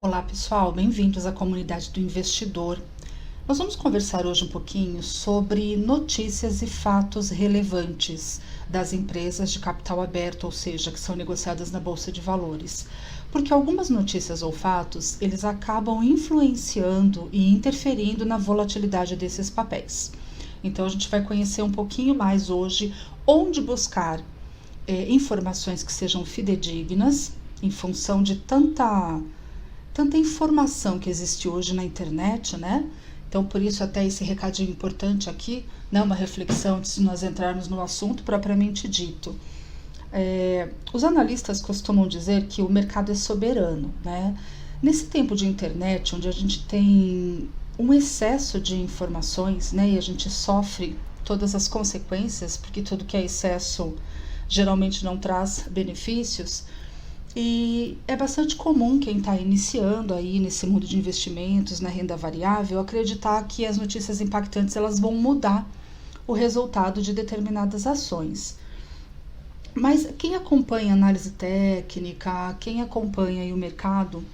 Olá pessoal, bem-vindos à comunidade do investidor. Nós vamos conversar hoje um pouquinho sobre notícias e fatos relevantes das empresas de capital aberto, ou seja, que são negociadas na Bolsa de Valores. Porque algumas notícias ou fatos, eles acabam influenciando e interferindo na volatilidade desses papéis. Então a gente vai conhecer um pouquinho mais hoje onde buscar informações que sejam fidedignas em função de tanta informação que existe hoje na internet, né? Então, por isso até esse recadinho importante aqui, né? Uma reflexão antes de nós entrarmos no assunto propriamente dito. Os analistas costumam dizer que o mercado é soberano, né? Nesse tempo de internet, onde a gente tem um excesso de informações, né? E a gente sofre todas as consequências, porque tudo que é excesso geralmente não traz benefícios. E é bastante comum quem está iniciando aí nesse mundo de investimentos, na renda variável, acreditar que as notícias impactantes elas vão mudar o resultado de determinadas ações. Mas quem acompanha análise técnica, quem acompanha aí o mercado,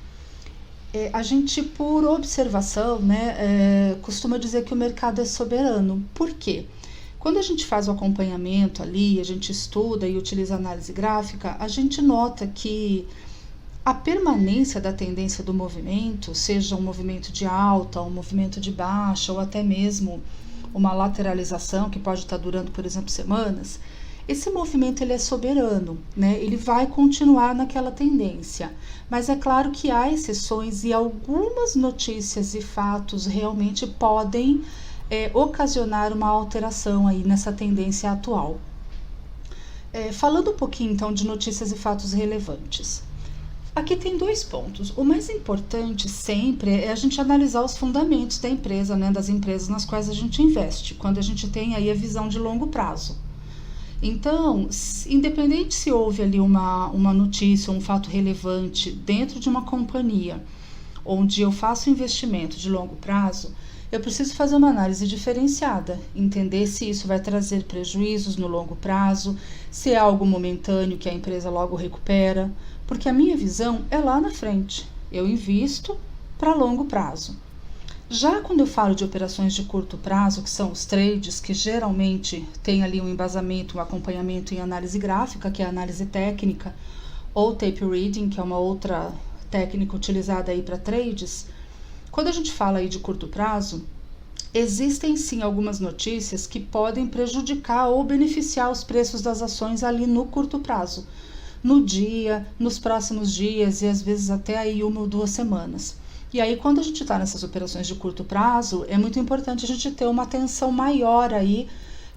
a gente, por observação, né, costuma dizer que o mercado é soberano. Por quê? Quando a gente faz o acompanhamento ali, a gente estuda e utiliza análise gráfica, a gente nota que a permanência da tendência do movimento, seja um movimento de alta, um movimento de baixa, ou até mesmo uma lateralização que pode estar durando, por exemplo, semanas, esse movimento ele é soberano, né? Ele vai continuar naquela tendência. Mas é claro que há exceções e algumas notícias e fatos realmente podem ocasionar uma alteração aí nessa tendência atual. Falando um pouquinho então de notícias e fatos relevantes. Aqui tem dois pontos. O mais importante sempre é a gente analisar os fundamentos da empresa, né, das empresas nas quais a gente investe, quando a gente tem aí a visão de longo prazo. Então, independente se houve ali uma notícia, um fato relevante dentro de uma companhia, onde eu faço investimento de longo prazo, eu preciso fazer uma análise diferenciada, entender se isso vai trazer prejuízos no longo prazo, se é algo momentâneo que a empresa logo recupera, porque a minha visão é lá na frente, eu invisto para longo prazo. Já quando eu falo de operações de curto prazo, que são os trades, que geralmente tem ali um embasamento, um acompanhamento em análise gráfica, que é a análise técnica, ou tape reading, que é uma outra técnica utilizada aí para trades. Quando a gente fala aí de curto prazo, existem sim algumas notícias que podem prejudicar ou beneficiar os preços das ações ali no curto prazo, no dia, nos próximos dias e às vezes até aí 1 ou 2 semanas. E aí quando a gente está nessas operações de curto prazo, é muito importante a gente ter uma atenção maior aí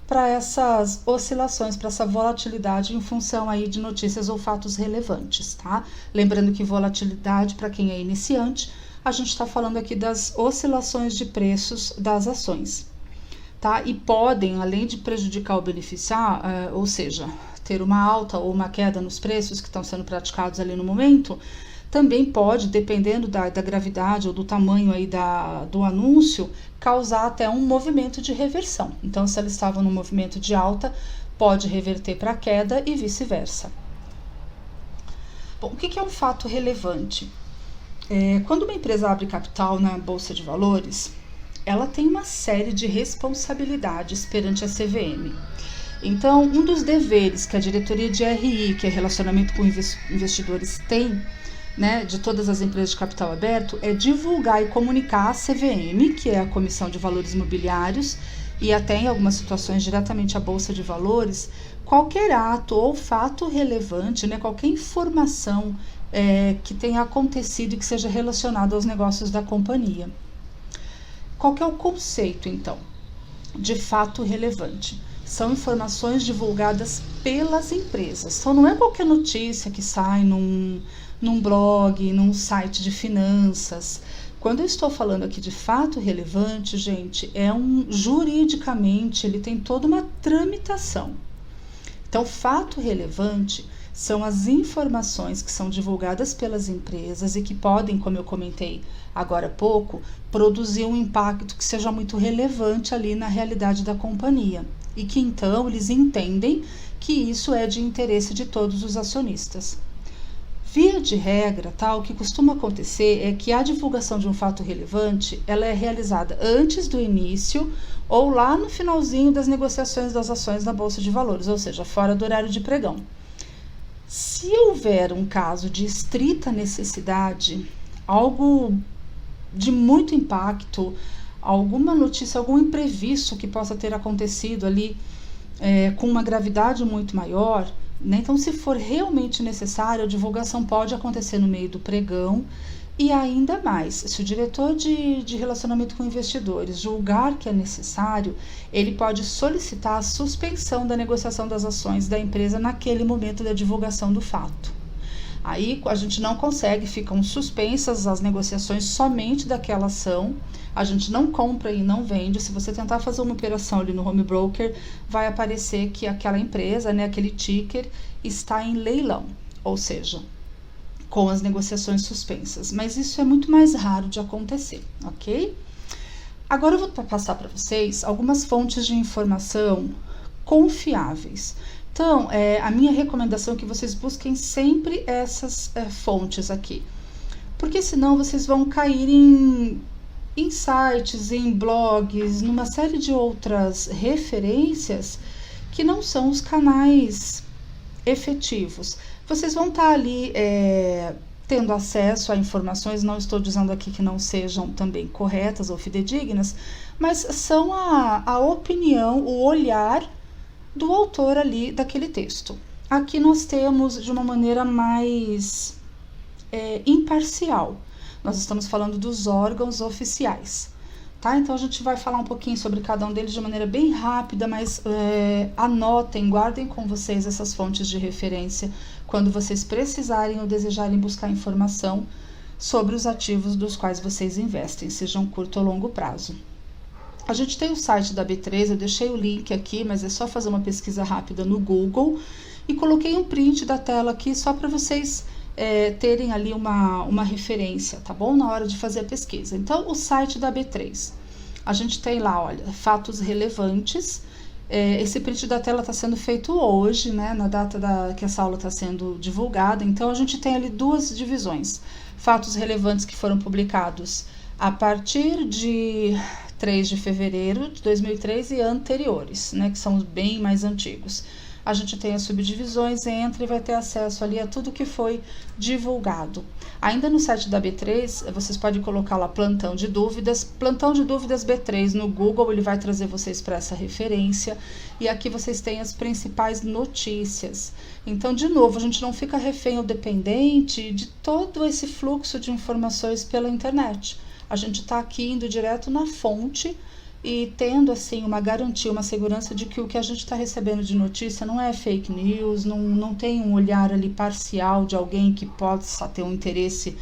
para essas oscilações, para essa volatilidade em função aí de notícias ou fatos relevantes, tá? Lembrando que volatilidade, para quem é iniciante, a gente está falando aqui das oscilações de preços das ações, tá? E podem, além de prejudicar ou beneficiar, ou seja, ter uma alta ou uma queda nos preços que estão sendo praticados ali no momento, também pode, dependendo da gravidade ou do tamanho aí do anúncio, causar até um movimento de reversão. Então, se ela estava no movimento de alta, pode reverter para queda e vice-versa. Bom, o que é um fato relevante? Quando uma empresa abre capital na Bolsa de Valores, ela tem uma série de responsabilidades perante a CVM. Então, um dos deveres que a diretoria de RI, que é relacionamento com investidores, tem, né, de todas as empresas de capital aberto, é divulgar e comunicar a CVM, que é a Comissão de Valores Mobiliários, e até em algumas situações diretamente à Bolsa de Valores, qualquer ato ou fato relevante, né, qualquer informação que tenha acontecido e que seja relacionado aos negócios da companhia. Qual que é o conceito, então, de fato relevante? São informações divulgadas pelas empresas. Então, não é qualquer notícia que sai num blog, num site de finanças. Quando eu estou falando aqui de fato relevante, gente, juridicamente, ele tem toda uma tramitação. Então, fato relevante são as informações que são divulgadas pelas empresas e que podem, como eu comentei agora há pouco, produzir um impacto que seja muito relevante ali na realidade da companhia. E que então eles entendem que isso é de interesse de todos os acionistas. Via de regra, tá, o que costuma acontecer é que a divulgação de um fato relevante, ela é realizada antes do início ou lá no finalzinho das negociações das ações na Bolsa de Valores, ou seja, fora do horário de pregão. Se houver um caso de estrita necessidade, algo de muito impacto, alguma notícia, algum imprevisto que possa ter acontecido ali com uma gravidade muito maior, né? Então, se for realmente necessário, a divulgação pode acontecer no meio do pregão e ainda mais, se o diretor de relacionamento com investidores julgar que é necessário, ele pode solicitar a suspensão da negociação das ações da empresa naquele momento da divulgação do fato. Aí a gente não consegue, ficam suspensas as negociações somente daquela ação, a gente não compra e não vende. Se você tentar fazer uma operação ali no home broker, vai aparecer que aquela empresa, né, aquele ticker, está em leilão, ou seja, com as negociações suspensas. Mas isso é muito mais raro de acontecer, ok? Agora eu vou passar para vocês algumas fontes de informação confiáveis. Então, a minha recomendação é que vocês busquem sempre essas fontes aqui, porque senão vocês vão cair em sites, em blogs, numa série de outras referências que não são os canais efetivos. Vocês vão estar ali tendo acesso a informações, não estou dizendo aqui que não sejam também corretas ou fidedignas, mas são a opinião, o olhar do autor ali daquele texto. Aqui nós temos de uma maneira mais imparcial. Nós estamos falando dos órgãos oficiais, tá? Então a gente vai falar um pouquinho sobre cada um deles de maneira bem rápida, mas anotem, guardem com vocês essas fontes de referência quando vocês precisarem ou desejarem buscar informação sobre os ativos dos quais vocês investem, sejam curto ou longo prazo. A gente tem o site da B3, eu deixei o link aqui, mas é só fazer uma pesquisa rápida no Google e coloquei um print da tela aqui só para vocês terem ali uma referência, tá bom? Na hora de fazer a pesquisa. Então, o site da B3, a gente tem lá, olha, fatos relevantes. Esse print da tela está sendo feito hoje, né, na data que essa aula está sendo divulgada. Então, a gente tem ali duas divisões. Fatos relevantes que foram publicados a partir de 3 de fevereiro de 2003 e anteriores, né, que são bem mais antigos. A gente tem as subdivisões, entra e vai ter acesso ali a tudo que foi divulgado. Ainda no site da B3, vocês podem colocar lá plantão de dúvidas B3 no Google, ele vai trazer vocês para essa referência. E aqui vocês têm as principais notícias. Então, de novo, a gente não fica refém ou dependente de todo esse fluxo de informações pela internet. A gente está aqui indo direto na fonte e tendo assim uma garantia, uma segurança de que o que a gente está recebendo de notícia não é fake news, não tem um olhar ali parcial de alguém que possa ter um interesse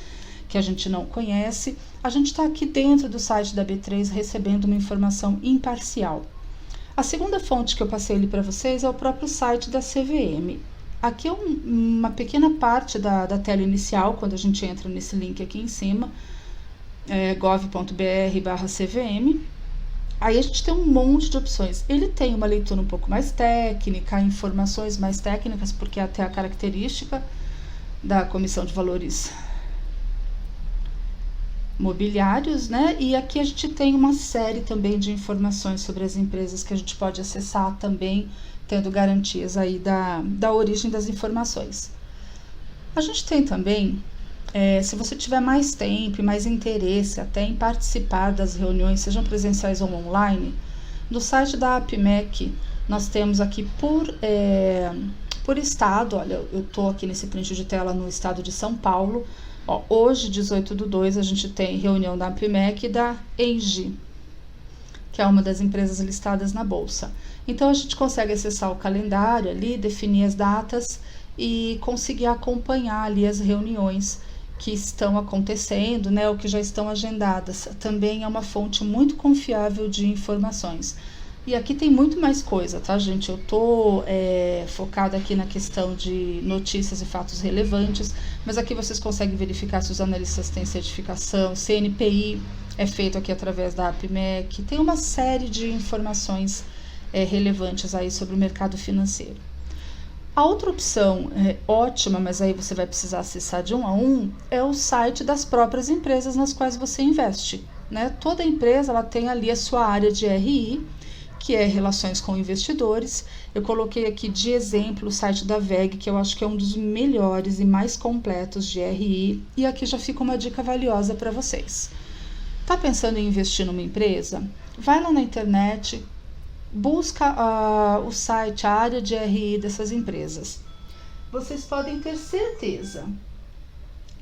que a gente não conhece. A gente está aqui dentro do site da B3 recebendo uma informação imparcial. A segunda fonte que eu passei ali para vocês é o próprio site da CVM. Aqui é uma pequena parte da tela inicial, quando a gente entra nesse link aqui em cima, gov.br/CVM. Aí a gente tem um monte de opções. Ele tem uma leitura um pouco mais técnica, informações mais técnicas, porque é até a característica da Comissão de Valores Mobiliários, né? E aqui a gente tem uma série também de informações sobre as empresas que a gente pode acessar também, tendo garantias aí da origem das informações. A gente tem também, se você tiver mais tempo e mais interesse até em participar das reuniões, sejam presenciais ou online, no site da APMEC, nós temos aqui por estado, olha, eu estou aqui nesse print de tela no estado de São Paulo. Ó, hoje, 18/2, a gente tem reunião da APMEC e da ENGIE, que é uma das empresas listadas na Bolsa. Então, a gente consegue acessar o calendário ali, definir as datas e conseguir acompanhar ali as reuniões que estão acontecendo, né, ou que já estão agendadas. Também é uma fonte muito confiável de informações. E aqui tem muito mais coisa, tá, gente? Eu tô focada aqui na questão de notícias e fatos relevantes, mas aqui vocês conseguem verificar se os analistas têm certificação, CNPI é feito aqui através da APMEC, tem uma série de informações relevantes aí sobre o mercado financeiro. A outra opção ótima, mas aí você vai precisar acessar de um a um, é o site das próprias empresas nas quais você investe, né? Toda empresa ela tem ali a sua área de RI, que é Relações com Investidores. Eu coloquei aqui de exemplo o site da VEG, que eu acho que é um dos melhores e mais completos de RI, e aqui já fica uma dica valiosa para vocês. Tá pensando em investir numa empresa? Vai lá na internet, busca o site, a área de RI dessas empresas. Vocês podem ter certeza,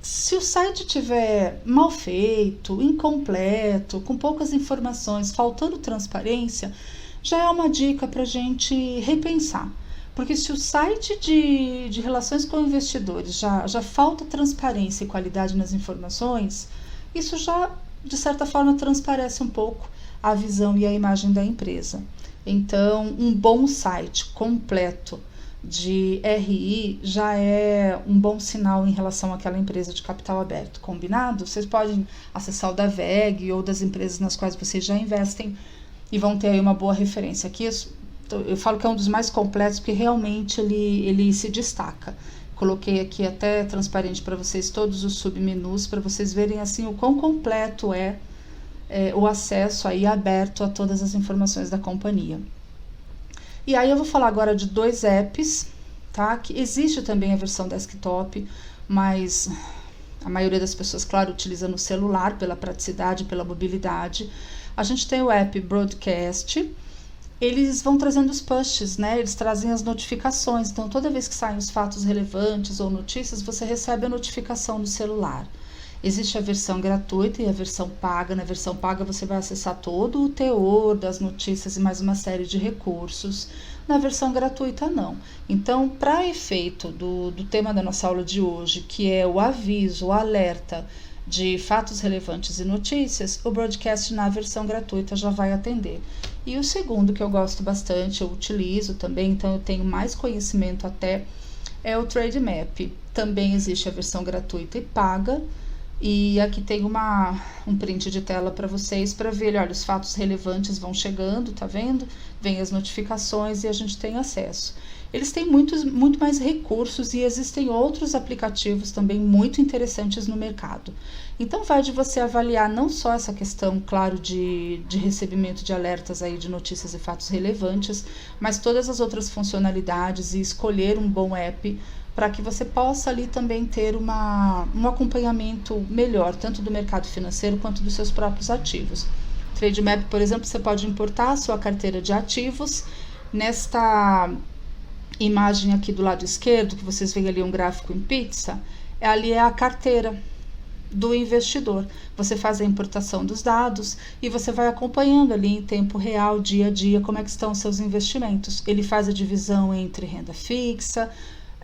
se o site tiver mal feito, incompleto, com poucas informações, faltando transparência, já é uma dica para a gente repensar. Porque se o site de relações com investidores já falta transparência e qualidade nas informações, isso já, de certa forma, transparece um pouco a visão e a imagem da empresa. Então, um bom site completo de RI já é um bom sinal em relação àquela empresa de capital aberto, combinado? Vocês podem acessar o da VEG ou das empresas nas quais vocês já investem e vão ter aí uma boa referência. Aqui eu falo que é um dos mais completos porque realmente ele se destaca. Coloquei aqui até transparente para vocês todos os submenus para vocês verem assim o quão completo é o acesso aí aberto a todas as informações da companhia. E aí eu vou falar agora de 2 apps, tá? Que existe também a versão desktop, mas a maioria das pessoas, claro, utiliza no celular pela praticidade, pela mobilidade. A gente tem o app Broadcast. Eles vão trazendo os pushes, né? Eles trazem as notificações. Então, toda vez que saem os fatos relevantes ou notícias, você recebe a notificação no celular. Existe a versão gratuita e a versão paga. Na versão paga você vai acessar todo o teor das notícias e mais uma série de recursos. Na versão gratuita não. Então, para efeito do tema da nossa aula de hoje, que é o aviso, o alerta de fatos relevantes e notícias, o Broadcast na versão gratuita já vai atender. E o segundo que eu gosto bastante, eu utilizo também, então eu tenho mais conhecimento até, é o Trade Map. Também existe a versão gratuita e paga. E aqui tem um print de tela para vocês para ver, olha, os fatos relevantes vão chegando, tá vendo? Vem as notificações e a gente tem acesso. Eles têm muito mais recursos e existem outros aplicativos também muito interessantes no mercado. Então vai de você avaliar não só essa questão, claro, de recebimento de alertas aí de notícias e fatos relevantes, mas todas as outras funcionalidades e escolher um bom app para que você possa ali também ter um acompanhamento melhor, tanto do mercado financeiro quanto dos seus próprios ativos. Trademap, por exemplo, você pode importar a sua carteira de ativos. Nesta imagem aqui do lado esquerdo, que vocês veem ali um gráfico em pizza, ali é a carteira do investidor. Você faz a importação dos dados e você vai acompanhando ali em tempo real, dia a dia, como é que estão os seus investimentos. Ele faz a divisão entre renda fixa,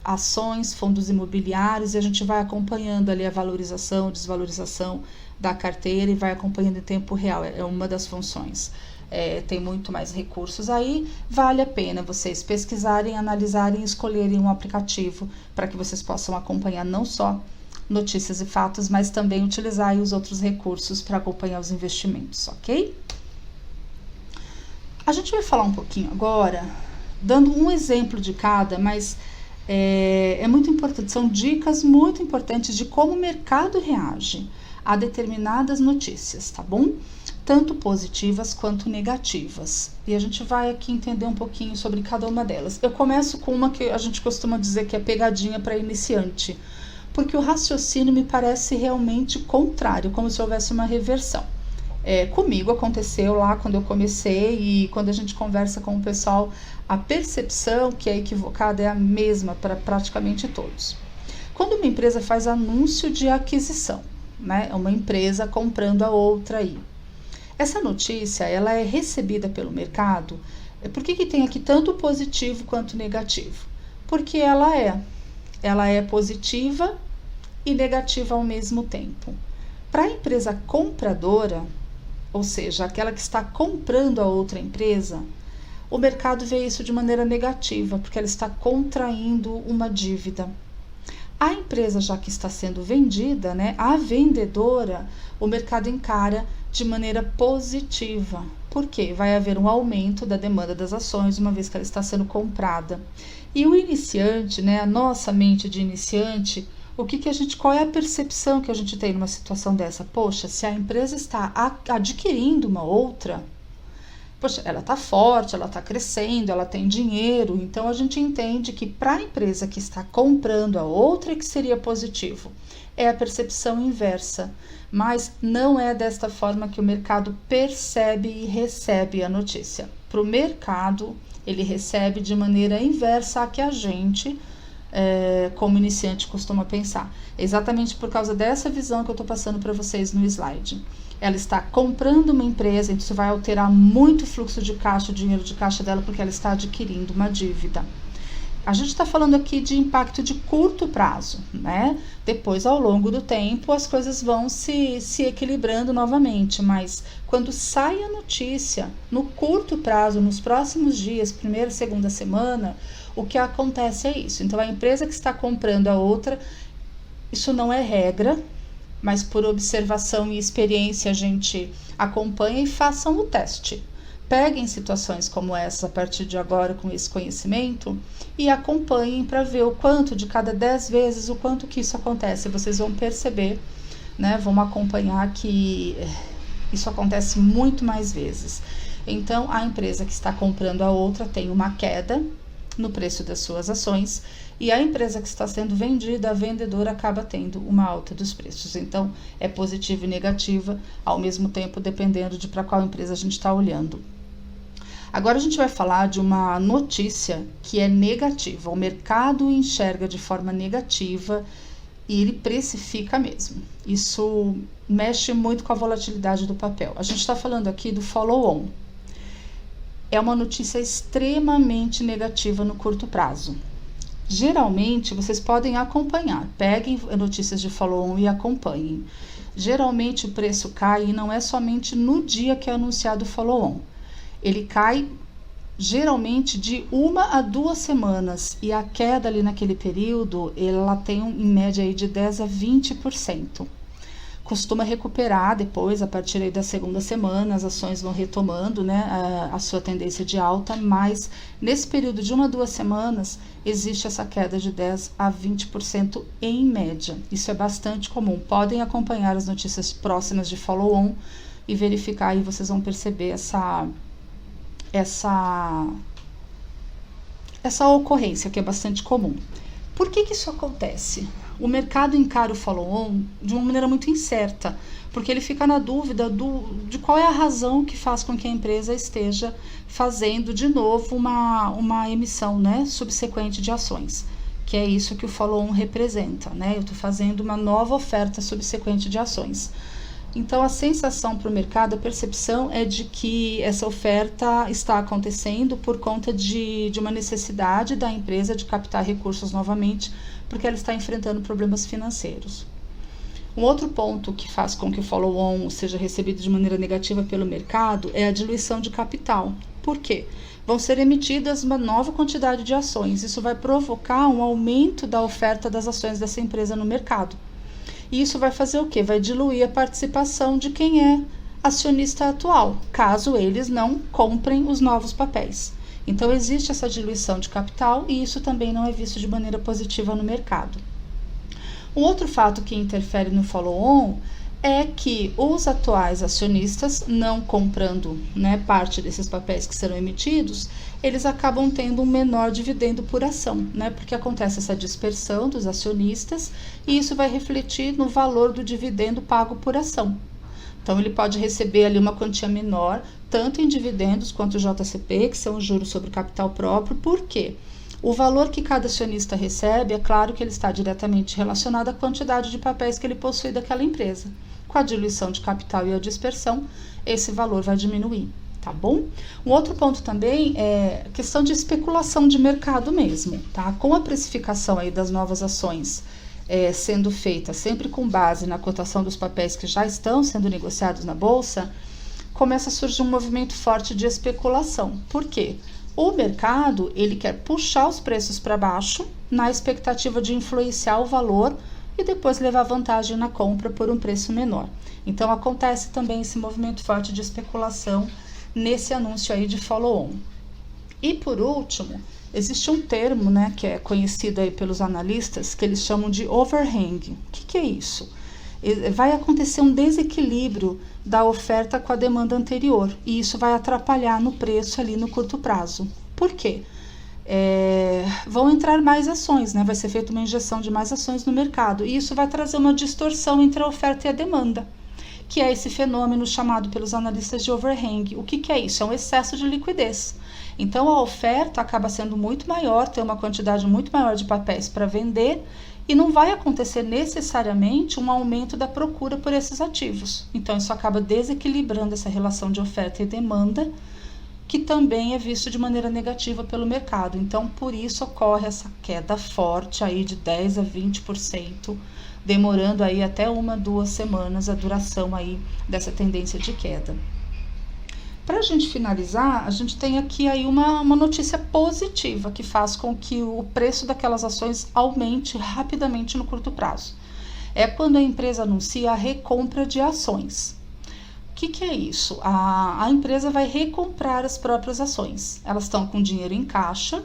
ações, fundos imobiliários, e a gente vai acompanhando ali a valorização, desvalorização da carteira e vai acompanhando em tempo real, é uma das funções. Tem muito mais recursos aí, vale a pena vocês pesquisarem, analisarem e escolherem um aplicativo para que vocês possam acompanhar não só notícias e fatos, mas também utilizar aí os outros recursos para acompanhar os investimentos, ok? A gente vai falar um pouquinho agora, dando um exemplo de cada, mas é muito importante, são dicas muito importantes de como o mercado reage a determinadas notícias, tá bom? Tanto positivas quanto negativas. E a gente vai aqui entender um pouquinho sobre cada uma delas. Eu começo com uma que a gente costuma dizer que é pegadinha para iniciante, porque o raciocínio me parece realmente contrário, como se houvesse uma reversão. Comigo aconteceu lá quando eu comecei e quando a gente conversa com o pessoal, a percepção que é equivocada é a mesma para praticamente todos. Quando uma empresa faz anúncio de aquisição, né, é uma empresa comprando a outra aí. Essa notícia, ela é recebida pelo mercado. Por que tem aqui tanto positivo quanto negativo? Porque ela é positiva e negativa ao mesmo tempo. Para a empresa compradora, ou seja, aquela que está comprando a outra empresa, o mercado vê isso de maneira negativa, porque ela está contraindo uma dívida. A empresa já que está sendo vendida, né, a vendedora, o mercado encara de maneira positiva, porque vai haver um aumento da demanda das ações, uma vez que ela está sendo comprada. E o iniciante, né, a nossa mente de iniciante, qual é a percepção que a gente tem numa situação dessa? Poxa, se a empresa está adquirindo uma outra, poxa, ela está forte, ela está crescendo, ela tem dinheiro, então a gente entende que para a empresa que está comprando a outra que seria positivo. É a percepção inversa, mas não é desta forma que o mercado percebe e recebe a notícia. Para o mercado, ele recebe de maneira inversa a que a gente, como iniciante, costuma pensar. Exatamente por causa dessa visão que eu estou passando para vocês no slide. Ela está comprando uma empresa, então isso vai alterar muito o fluxo de caixa, o dinheiro de caixa dela, porque ela está adquirindo uma dívida. A gente está falando aqui de impacto de curto prazo, né? Depois, ao longo do tempo, as coisas vão se equilibrando novamente, mas quando sai a notícia, no curto prazo, nos próximos dias, primeira, segunda semana, o que acontece é isso. Então, a empresa que está comprando a outra, isso não é regra, mas por observação e experiência a gente acompanha e façam o teste. Peguem situações como essa a partir de agora com esse conhecimento e acompanhem para ver o quanto de cada 10 vezes, o quanto que isso acontece. Vocês vão perceber, né? Vão acompanhar que isso acontece muito mais vezes. Então, a empresa que está comprando a outra tem uma queda no preço das suas ações e a empresa que está sendo vendida, a vendedora, acaba tendo uma alta dos preços. Então, é positiva e negativa ao mesmo tempo, dependendo de para qual empresa a gente está olhando. Agora a gente vai falar de uma notícia que é negativa. O mercado enxerga de forma negativa e ele precifica mesmo. Isso mexe muito com a volatilidade do papel. A gente está falando aqui do follow-on. É uma notícia extremamente negativa no curto prazo. Geralmente, vocês podem acompanhar. Peguem notícias de follow-on e acompanhem. Geralmente, o preço cai e não é somente no dia que é anunciado o follow-on. Ele cai geralmente de 1 a 2 semanas e a queda ali naquele período, ela tem em média aí de 10 a 20%. Costuma recuperar depois, a partir aí da segunda semana, as ações vão retomando, né, a sua tendência de alta, mas nesse período de 1 a 2 semanas, existe essa queda de 10 a 20% em média. Isso é bastante comum. Podem acompanhar as notícias próximas de follow-on e verificar, e vocês vão perceber essa ocorrência que é bastante comum. Por que isso acontece? O mercado encara o follow-on de uma maneira muito incerta, porque ele fica na dúvida de qual é a razão que faz com que a empresa esteja fazendo de novo uma emissão, né, subsequente de ações, que é isso que o follow-on representa, né? Eu estou fazendo uma nova oferta subsequente de ações. Então, a sensação para o mercado, a percepção é de que essa oferta está acontecendo por conta de uma necessidade da empresa de captar recursos novamente, porque ela está enfrentando problemas financeiros. Um outro ponto que faz com que o follow-on seja recebido de maneira negativa pelo mercado é a diluição de capital. Por quê? Vão ser emitidas uma nova quantidade de ações. Isso vai provocar um aumento da oferta das ações dessa empresa no mercado. E isso vai fazer o quê? Vai diluir a participação de quem é acionista atual, caso eles não comprem os novos papéis. Então, existe essa diluição de capital e isso também não é visto de maneira positiva no mercado. Um outro fato que interfere no follow-on é que os atuais acionistas, não comprando, né, parte desses papéis que serão emitidos, eles acabam tendo um menor dividendo por ação, né, porque acontece essa dispersão dos acionistas e isso vai refletir no valor do dividendo pago por ação. Então, ele pode receber ali uma quantia menor, tanto em dividendos quanto JCP, que são os juros sobre capital próprio. Por quê? O valor que cada acionista recebe, é claro que ele está diretamente relacionado à quantidade de papéis que ele possui daquela empresa. Com a diluição de capital e a dispersão, esse valor vai diminuir, tá bom? Um outro ponto também é a questão de especulação de mercado mesmo, tá? Com a precificação aí das novas ações sendo feita sempre com base na cotação dos papéis que já estão sendo negociados na bolsa, começa a surgir um movimento forte de especulação. Por quê? O mercado, ele quer puxar os preços para baixo na expectativa de influenciar o valor e depois levar vantagem na compra por um preço menor. Então, acontece também esse movimento forte de especulação nesse anúncio aí de follow-on. E por último, existe um termo, né, que é conhecido aí pelos analistas, que eles chamam de overhang. O que é isso? Vai acontecer um desequilíbrio da oferta com a demanda anterior, e isso vai atrapalhar no preço ali no curto prazo. Por quê? Vão entrar mais ações, né? Vai ser feita uma injeção de mais ações no mercado, e isso vai trazer uma distorção entre a oferta e a demanda, que é esse fenômeno chamado pelos analistas de overhang. O que é isso? É um excesso de liquidez. Então a oferta acaba sendo muito maior, tem uma quantidade muito maior de papéis para vender, e não vai acontecer necessariamente um aumento da procura por esses ativos. Então isso acaba desequilibrando essa relação de oferta e demanda, que também é visto de maneira negativa pelo mercado. Então, por isso ocorre essa queda forte aí de 10 a 20%, demorando aí até 1-2 semanas a duração aí dessa tendência de queda. Para a gente finalizar, a gente tem aqui aí uma notícia positiva que faz com que o preço daquelas ações aumente rapidamente no curto prazo. É quando a empresa anuncia a recompra de ações. O que é isso? A empresa vai recomprar as próprias ações. Elas estão com dinheiro em caixa,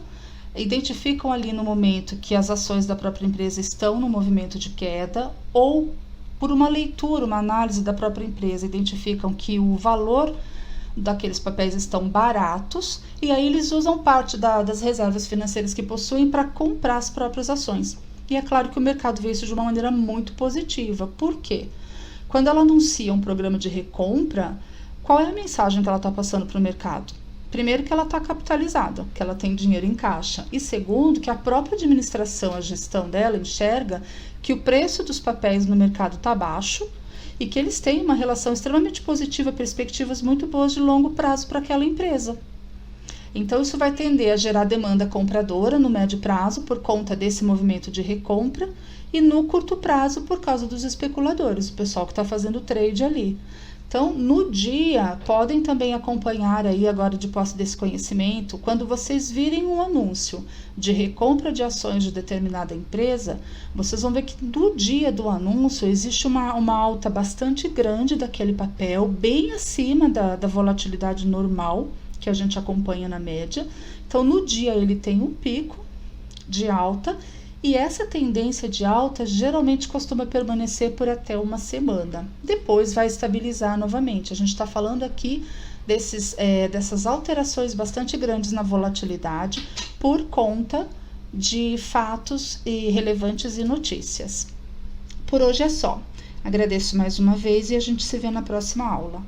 identificam ali no momento que as ações da própria empresa estão no movimento de queda, ou por uma leitura, uma análise da própria empresa, identificam que o valor daqueles papéis estão baratos, e aí eles usam parte das reservas financeiras que possuem para comprar as próprias ações. E é claro que o mercado vê isso de uma maneira muito positiva. Por quê? Quando ela anuncia um programa de recompra, qual é a mensagem que ela está passando para o mercado? Primeiro, que ela está capitalizada, que ela tem dinheiro em caixa. E segundo, que a própria administração, a gestão dela, enxerga que o preço dos papéis no mercado está baixo e que eles têm uma relação extremamente positiva, perspectivas muito boas de longo prazo para aquela empresa. Então, isso vai tender a gerar demanda compradora no médio prazo por conta desse movimento de recompra, e no curto prazo por causa dos especuladores, o pessoal que está fazendo trade ali. Então, no dia, podem também acompanhar aí agora de posse desse conhecimento, quando vocês virem um anúncio de recompra de ações de determinada empresa, vocês vão ver que no dia do anúncio existe uma alta bastante grande daquele papel, bem acima da volatilidade normal que a gente acompanha na média. Então, no dia ele tem um pico de alta, e essa tendência de alta geralmente costuma permanecer por até uma semana. Depois vai estabilizar novamente. A gente está falando aqui dessas alterações bastante grandes na volatilidade por conta de fatos relevantes e notícias. Por hoje é só. Agradeço mais uma vez e a gente se vê na próxima aula.